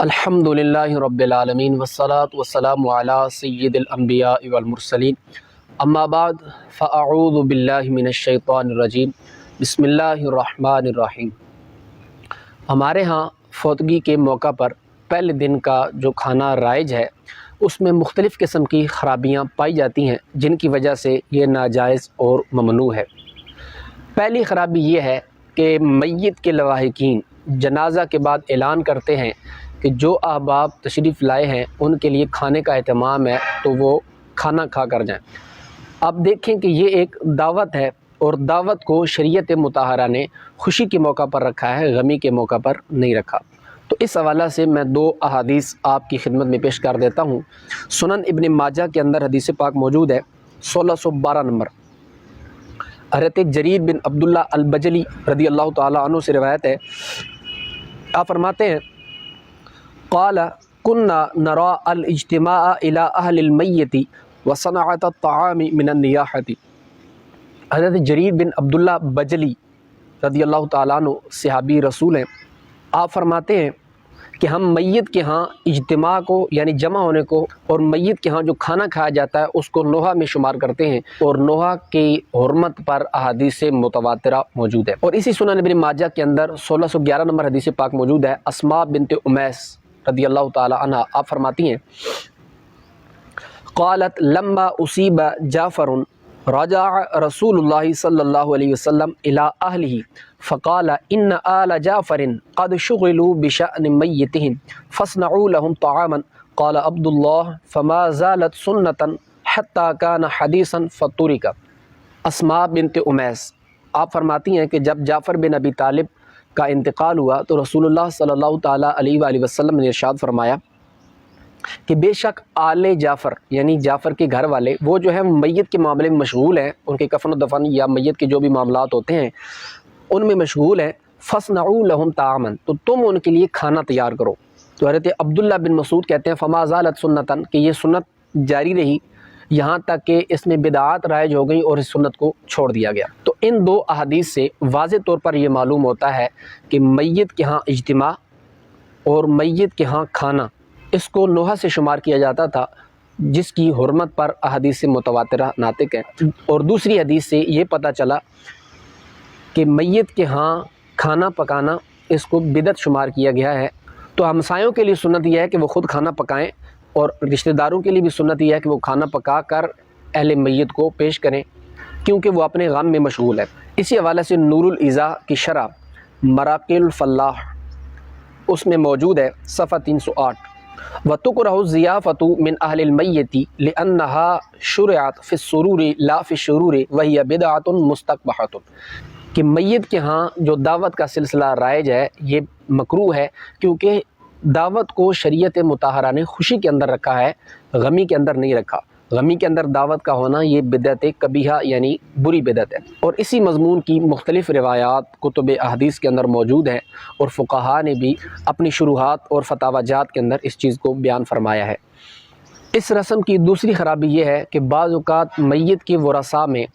الحمدللہ رب العالمین والصلاة والسلام علی سید الانبیاء والمرسلین اما بعد فاعوذ باللہ من الشیطان الرجیم بسم اللہ الرحمن الرحیم۔ ہمارے ہاں فوتگی کے موقع پر پہلے دن کا جو کھانا رائج ہے اس میں مختلف قسم کی خرابیاں پائی جاتی ہیں جن کی وجہ سے یہ ناجائز اور ممنوع ہے۔ پہلی خرابی یہ ہے کہ میت کے لواحقین جنازہ کے بعد اعلان کرتے ہیں کہ جو احباب تشریف لائے ہیں ان کے لیے کھانے کا اہتمام ہے تو وہ کھانا کھا کر جائیں۔ اب دیکھیں کہ یہ ایک دعوت ہے اور دعوت کو شریعت مطہرہ نے خوشی کے موقع پر رکھا ہے، غمی کے موقع پر نہیں رکھا۔ تو اس حوالہ سے میں دو احادیث آپ کی خدمت میں پیش کر دیتا ہوں۔ سنن ابن ماجہ کے اندر حدیث پاک موجود ہے 1612 نمبر۔ حضرت جریر بن عبداللہ البجلی رضی اللہ تعالیٰ عنہ سے روایت ہے، آپ فرماتے ہیں قال كنا نرى الاجتماع الى اہل المیت وصناعة الطعام من النیاحة۔ حضرت جریر بن عبداللہ بجلی رضی اللہ تعالیٰ عنہ صحابی رسول ہیں، آپ فرماتے ہیں کہ ہم میت کے ہاں اجتماع کو یعنی جمع ہونے کو اور میت کے ہاں جو کھانا کھایا جاتا ہے اس کو نوحہ میں شمار کرتے ہیں، اور نوحہ کی حرمت پر احادیث متواترہ موجود ہے۔ اور اسی سنن ابن ماجہ کے اندر 1611 نمبر حدیث پاک موجود ہے۔ اسماء بنت امیس رضی اللہ تعالی عنہ آپ فرماتی ہیں قالت لما اصیب جعفر رجع رسول اللہ صلی اللہ علیہ وسلم الى اہلہ فقال ان آل جعفر قد شغلوا بشأن میتهم فاصنعوا لهم طعاما قال عبد الله فما زالت سنتا حتى كان حدیثا فترک۔ اسماء بنت امیس آپ فرماتی ہیں کہ جب جعفر بن ابی طالب کا انتقال ہوا تو رسول اللہ صلی اللہ تعالیٰ علیہ وآلہ وسلم نے ارشاد فرمایا کہ بے شک آل جعفر یعنی جعفر کے گھر والے وہ جو ہیں میت کے معاملے میں مشغول ہیں، ان کے کفن و دفن یا میت کے جو بھی معاملات ہوتے ہیں ان میں مشغول ہیں۔ فَاصْنَعُوا لَهُمْ طَعَامًا، تو تم ان کے لیے کھانا تیار کرو۔ تو حضرت عبداللہ بن مسعود کہتے ہیں فَمَا زَالَتْ سُنَّةً، کہ یہ سنت جاری رہی یہاں تک کہ اس میں بدعات رائج ہو گئی اور اس سنت کو چھوڑ دیا گیا۔ تو ان دو احادیث سے واضح طور پر یہ معلوم ہوتا ہے کہ میت کے ہاں اجتماع اور میت کے ہاں کھانا اس کو نوحہ سے شمار کیا جاتا تھا، جس کی حرمت پر احادیث متواترہ ناطق ہیں۔ اور دوسری حدیث سے یہ پتہ چلا کہ میت کے ہاں کھانا پکانا اس کو بدعت شمار کیا گیا ہے۔ تو ہمسایوں کے لیے سنت یہ ہے کہ وہ خود کھانا پکائیں، اور رشتہ داروں کے لیے بھی سنت یہ ہے کہ وہ کھانا پکا کر اہل میت کو پیش کریں کیونکہ وہ اپنے غم میں مشغول ہے۔ اسی حوالے سے نور الایضاح کی شرح مراقی الفلاح اس میں موجود ہے صفحہ 308۔ وَتُكْرَهُ الضِّيَافَةُ مِنْ أَهْلِ الْمَيِّتِ لِأَنَّهَا شُرِعَتْ فِي السُّرُورِ لَا فِي الشُّرُورِ وَهِيَ بِدْعَةٌ مُسْتَقْبَحَةٌ، کہ میت کے ہاں جو دعوت کا سلسلہ رائج ہے یہ مکروہ ہے کیونکہ دعوت کو شریعت مطہرہ نے خوشی کے اندر رکھا ہے، غمی کے اندر نہیں رکھا۔ غمی کے اندر دعوت کا ہونا یہ بدعت قبیحہ یعنی بری بدعت ہے۔ اور اسی مضمون کی مختلف روایات کتب احادیث کے اندر موجود ہیں، اور فقہاء نے بھی اپنی شروحات اور فتاوی جات کے اندر اس چیز کو بیان فرمایا ہے۔ اس رسم کی دوسری خرابی یہ ہے کہ بعض اوقات میت کے ورثاء میں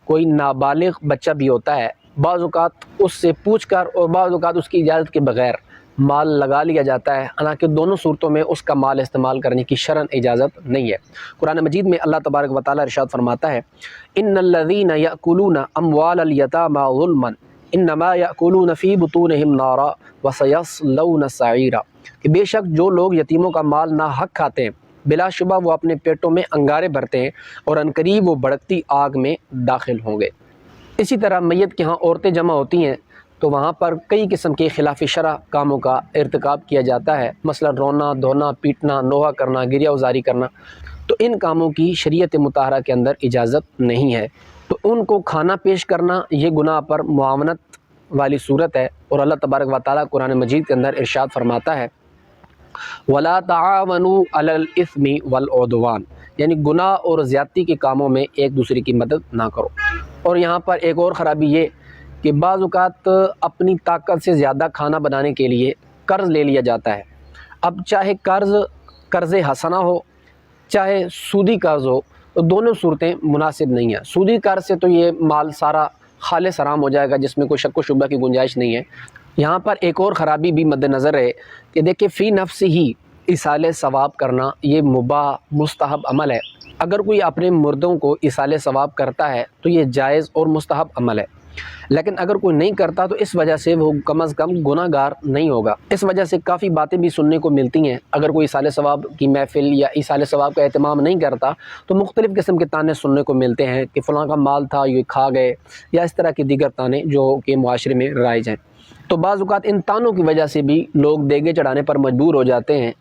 کوئی نابالغ بچہ بھی ہوتا ہے، بعض اوقات اس سے پوچھ کر اور بعض اوقات اس کی اجازت کے بغیر مال لگا لیا جاتا ہے، حالانکہ دونوں صورتوں میں اس کا مال استعمال کرنے کی شرعاً اجازت نہیں ہے۔ قرآن مجید میں اللہ تبارک و تعالیٰ ارشاد فرماتا ہے ان الذین یأکلون اموال الیتامی ظلما انما یأکلون فی بطونہم نارا وسیصلون سعیرا، کہ بے شک جو لوگ یتیموں کا مال ناحق کھاتے ہیں بلا شبہ وہ اپنے پیٹوں میں انگارے بھرتے ہیں اور عنقریب وہ بھڑکتی آگ میں داخل ہوں گے۔ اسی طرح میت کے ہاں عورتیں جمع ہوتی ہیں تو وہاں پر کئی قسم کے خلاف شرع کاموں کا ارتکاب کیا جاتا ہے، مثلا رونا دھونا پیٹنا نوحہ کرنا گریہ ازاری کرنا، تو ان کاموں کی شریعت مطہرہ کے اندر اجازت نہیں ہے۔ تو ان کو کھانا پیش کرنا یہ گناہ پر معاونت والی صورت ہے، اور اللہ تبارک و تعالیٰ قرآن مجید کے اندر ارشاد فرماتا ہے وَلَا تَعَاوَنُوا عَلَى الْإِثْمِ وَالْعُدْوَانِ، یعنی گناہ اور زیادتی کے کاموں میں ایک دوسرے کی مدد نہ کرو۔ اور یہاں پر ایک اور خرابی یہ کہ بعض اوقات اپنی طاقت سے زیادہ کھانا بنانے کے لیے قرض لے لیا جاتا ہے۔ اب چاہے قرض حسنہ ہو چاہے سودی قرض ہو، تو دونوں صورتیں مناسب نہیں ہیں۔ سودی قرض سے تو یہ مال سارا خالص حرام ہو جائے گا جس میں کوئی شک و شبہ کی گنجائش نہیں ہے، یہاں پر ایک اور خرابی بھی مد نظر ہے کہ دیکھیں فی نفس ہی ایصال ثواب کرنا یہ مباح مستحب عمل ہے۔ اگر کوئی اپنے مردوں کو ایصال ثواب کرتا ہے تو یہ جائز اور مستحب عمل ہے، لیکن اگر کوئی نہیں کرتا تو اس وجہ سے وہ کم از کم گناہ گار نہیں ہوگا۔ اس وجہ سے کافی باتیں بھی سننے کو ملتی ہیں، اگر کوئی ایصال ثواب کی محفل یا ایصال ثواب کا اہتمام نہیں کرتا تو مختلف قسم کے طعنے سننے کو ملتے ہیں کہ فلاں کا مال تھا یہ کھا گئے، یا اس طرح کے دیگر طعنے جو کہ معاشرے میں رائج ہیں۔ تو بعض اوقات ان طعنوں کی وجہ سے بھی لوگ دیگے چڑھانے پر مجبور ہو جاتے ہیں،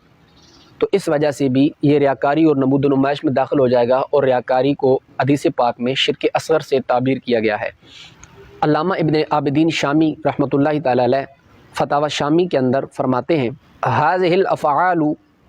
تو اس وجہ سے بھی یہ ریاکاری اور نمود و نمائش میں داخل ہو جائے گا، اور ریاکاری کو حدیث پاک میں شرک اصغر سے تعبیر کیا گیا ہے۔ علامہ ابن عابدین شامی رحمۃ اللہ تعالی علیہ فتاوی شامی کے اندر فرماتے ہیں هذه الافعال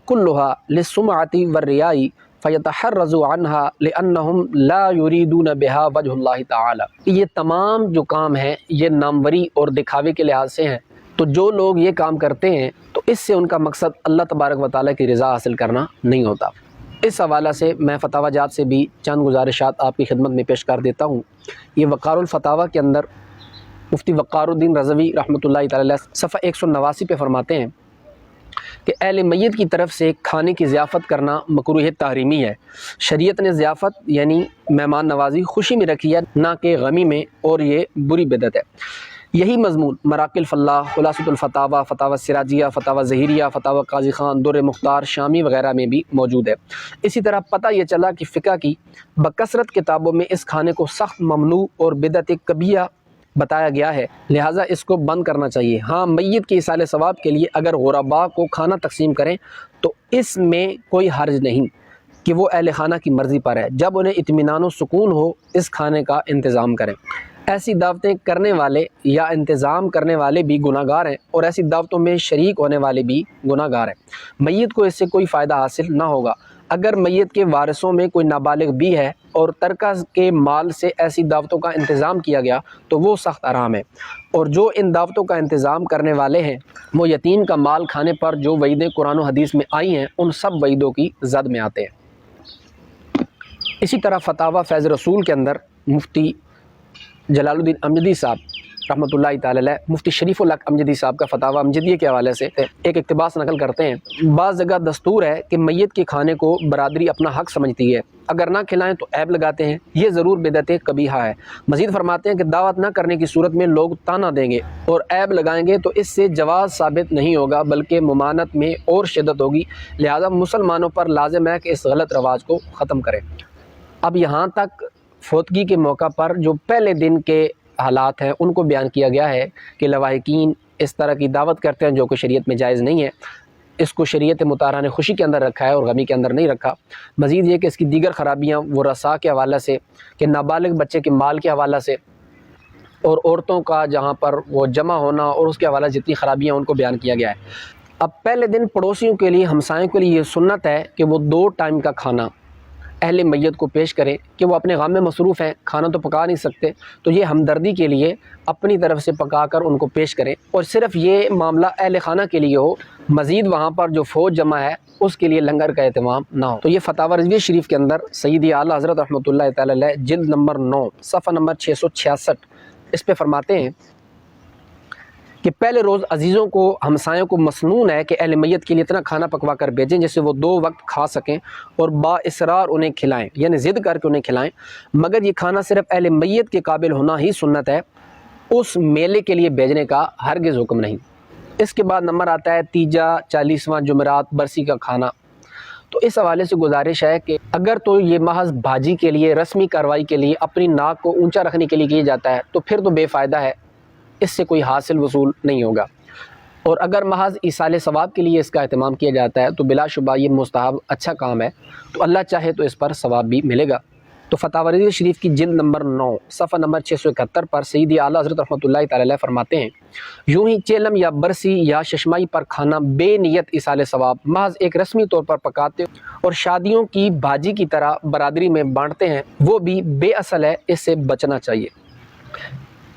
كلها للسمعة والرياء فيتحرز عنها لانهم لا يريدون بها وجه الله تعالی۔ یہ تمام جو کام ہیں یہ ناموری اور دکھاوے کے لحاظ سے ہیں، تو جو لوگ یہ کام کرتے ہیں تو اس سے ان کا مقصد اللہ تبارک و تعالیٰ کی رضا حاصل کرنا نہیں ہوتا۔ اس حوالہ سے میں فتاوی جات سے بھی چند گزارشات آپ کی خدمت میں پیش کر دیتا ہوں۔ یہ وقار الفتاوی کے اندر مفتی وقار الدین رضوی رحمۃ اللہ تعالی علیہ صفحہ 189 پہ فرماتے ہیں کہ اہل میت کی طرف سے کھانے کی ضیافت کرنا مکروہ تحریمی ہے۔ شریعت نے ضیافت یعنی مہمان نوازی خوشی میں رکھی ہے، نہ کہ غمی میں، اور یہ بری بدعت ہے۔ یہی مضمون مراقی الفلاح، خلاصۃ الفتاوی، فتاوی سراجیہ، فتاوی ظہیریہ، فتاوی قاضی خان، در مختار شامی وغیرہ میں بھی موجود ہے۔ اسی طرح پتہ یہ چلا کہ فقہ کی بکثرت کتابوں میں اس کھانے کو سخت ممنوع اور بدعت کبیرہ بتایا گیا ہے، لہٰذا اس کو بند کرنا چاہیے۔ ہاں، میت کے ایصال ثواب کے لیے اگر غرباء کو کھانا تقسیم کریں تو اس میں کوئی حرج نہیں کہ وہ اہل خانہ کی مرضی پر ہے، جب انہیں اطمینان و سکون ہو اس کھانے کا انتظام کریں۔ ایسی دعوتیں کرنے والے یا انتظام کرنے والے بھی گناہ گار ہیں، اور ایسی دعوتوں میں شریک ہونے والے بھی گناہ گار ہیں۔ میت کو اس سے کوئی فائدہ حاصل نہ ہوگا۔ اگر میت کے وارثوں میں کوئی نابالغ بھی ہے اور ترکہ کے مال سے ایسی دعوتوں کا انتظام کیا گیا تو وہ سخت حرام ہے، اور جو ان دعوتوں کا انتظام کرنے والے ہیں وہ یتیم کا مال کھانے پر جو وعیدیں قرآن و حدیث میں آئی ہیں ان سب وعیدوں کی زد میں آتے ہیں۔ اسی طرح فتاوی فیض رسول کے اندر مفتی جلال الدین امجدی صاحب رحمۃ اللہ تعالی علیہ مفتی شریف الحق امجدی صاحب کا فتاوی امجدیہ کے حوالے سے ایک اقتباس نقل کرتے ہیں۔ بعض جگہ دستور ہے کہ میت کے کھانے کو برادری اپنا حق سمجھتی ہے، اگر نہ کھلائیں تو عیب لگاتے ہیں، یہ ضرور بدعت قبیحہ ہے۔ مزید فرماتے ہیں کہ دعوت نہ کرنے کی صورت میں لوگ طعنہ دیں گے اور عیب لگائیں گے تو اس سے جواز ثابت نہیں ہوگا بلکہ ممانعت میں اور شدت ہوگی، لہذا مسلمانوں پر لازم ہے کہ اس غلط رواج کو ختم کریں۔ اب یہاں تک فوتگی کے موقع پر جو پہلے دن کے حالات ہیں ان کو بیان کیا گیا ہے کہ لواحقین اس طرح کی دعوت کرتے ہیں جو کہ شریعت میں جائز نہیں ہے۔ اس کو شریعت مطہرہ نے خوشی کے اندر رکھا ہے اور غمی کے اندر نہیں رکھا۔ مزید یہ کہ اس کی دیگر خرابیاں وہ رسا کے حوالہ سے، کہ نابالغ بچے کے مال کے حوالہ سے، اور عورتوں کا جہاں پر وہ جمع ہونا اور اس کے حوالہ سے جتنی خرابیاں ان کو بیان کیا گیا ہے۔ اب پہلے دن پڑوسیوں کے لیے، ہمسایوں کے لیے یہ سنت ہے کہ وہ 2 ٹائم کا کھانا اہل میت کو پیش کریں، کہ وہ اپنے غم میں مصروف ہیں، کھانا تو پکا نہیں سکتے، تو یہ ہمدردی کے لیے اپنی طرف سے پکا کر ان کو پیش کریں، اور صرف یہ معاملہ اہل خانہ کے لیے ہو، مزید وہاں پر جو فوج جمع ہے اس کے لیے لنگر کا اہتمام نہ ہو۔ تو یہ فتاوی رضویہ شریف کے اندر سیدی اعلیٰ حضرت رحمۃ اللہ تعالی علیہ جلد نمبر 9 صفحہ نمبر 666 اس پہ فرماتے ہیں کہ پہلے روز عزیزوں کو، ہمسایوں کو مسنون ہے کہ اہل میت کے لیے اتنا کھانا پکوا کر بھیجیں جس سے وہ 2 وقت کھا سکیں اور با اصرار انہیں کھلائیں، یعنی ضد کر کے انہیں کھلائیں، مگر یہ کھانا صرف اہل میت کے قابل ہونا ہی سنت ہے، اس میلے کے لیے بھیجنے کا ہرگز حکم نہیں۔ اس کے بعد نمبر آتا ہے تیجا، 40واں جمعرات، برسی کا کھانا۔ تو اس حوالے سے گزارش ہے کہ اگر تو یہ محض بھاجی کے لیے، رسمی کارروائی کے لیے، اپنی ناک کو اونچا رکھنے کے لیے کیا جاتا ہے تو پھر تو بے فائدہ ہے، اس سے کوئی حاصل وصول نہیں ہوگا، اور اگر محض ایصال ثواب کے لیے اس کا اہتمام کیا جاتا ہے تو بلا شبہ یہ مستحب اچھا کام ہے، تو اللہ چاہے تو اس پر ثواب بھی ملے گا۔ تو فتاوی رضویہ شریف کی جلد نمبر 9 صفحہ نمبر 671 پر سیدی اعلیٰ حضرت رحمۃ اللہ تعالی علیہ فرماتے ہیں، یوں ہی چیلم یا برسی یا ششمائی پر کھانا بے نیت ایصال ثواب محض ایک رسمی طور پر پکاتے اور شادیوں کی بھاجی کی طرح برادری میں بانٹتے ہیں، وہ بھی بے اصل ہے، اس سے بچنا چاہیے۔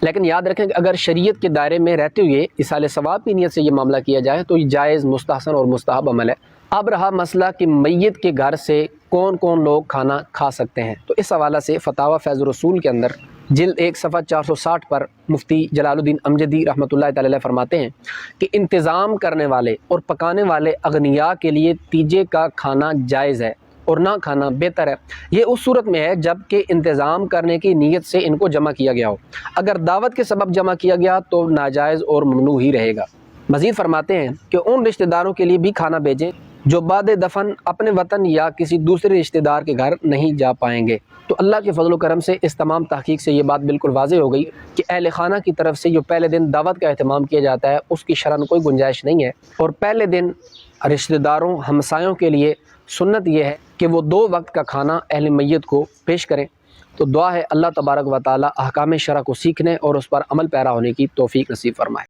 لیکن یاد رکھیں کہ اگر شریعت کے دائرے میں رہتے ہوئے ایصال ثواب کی نیت سے یہ معاملہ کیا جائے تو یہ جائز، مستحسن اور مستحب عمل ہے۔ اب رہا مسئلہ کہ میت کے گھر سے کون کون لوگ کھانا کھا سکتے ہیں، تو اس حوالہ سے فتاوی فیض رسول کے اندر جلد 1 صفحہ 460 پر مفتی جلال الدین امجدی رحمۃ اللہ تعالی علیہ فرماتے ہیں کہ انتظام کرنے والے اور پکانے والے اغنیاء کے لیے تیجے کا کھانا جائز ہے اور نہ کھانا بہتر ہے۔ یہ اس صورت میں ہے جب کہ انتظام کرنے کی نیت سے ان کو جمع کیا گیا ہو، اگر دعوت کے سبب جمع کیا گیا تو ناجائز اور ممنوع ہی رہے گا۔ مزید فرماتے ہیں کہ ان رشتہ داروں کے لیے بھی کھانا بھیجیں جو بعد دفن اپنے وطن یا کسی دوسرے رشتہ دار کے گھر نہیں جا پائیں گے۔ تو اللہ کے فضل و کرم سے اس تمام تحقیق سے یہ بات بالکل واضح ہو گئی کہ اہل خانہ کی طرف سے جو پہلے دن دعوت کا اہتمام کیا جاتا ہے اس کی شرعاً کوئی گنجائش نہیں ہے، اور پہلے دن رشتہ داروں ہمسایوں کے لیے سنت یہ ہے کہ وہ 2 وقت کا کھانا اہل میت کو پیش کریں۔ تو دعا ہے اللہ تبارک و تعالی احکام شرع کو سیکھنے اور اس پر عمل پیرا ہونے کی توفیق نصیب فرمائے۔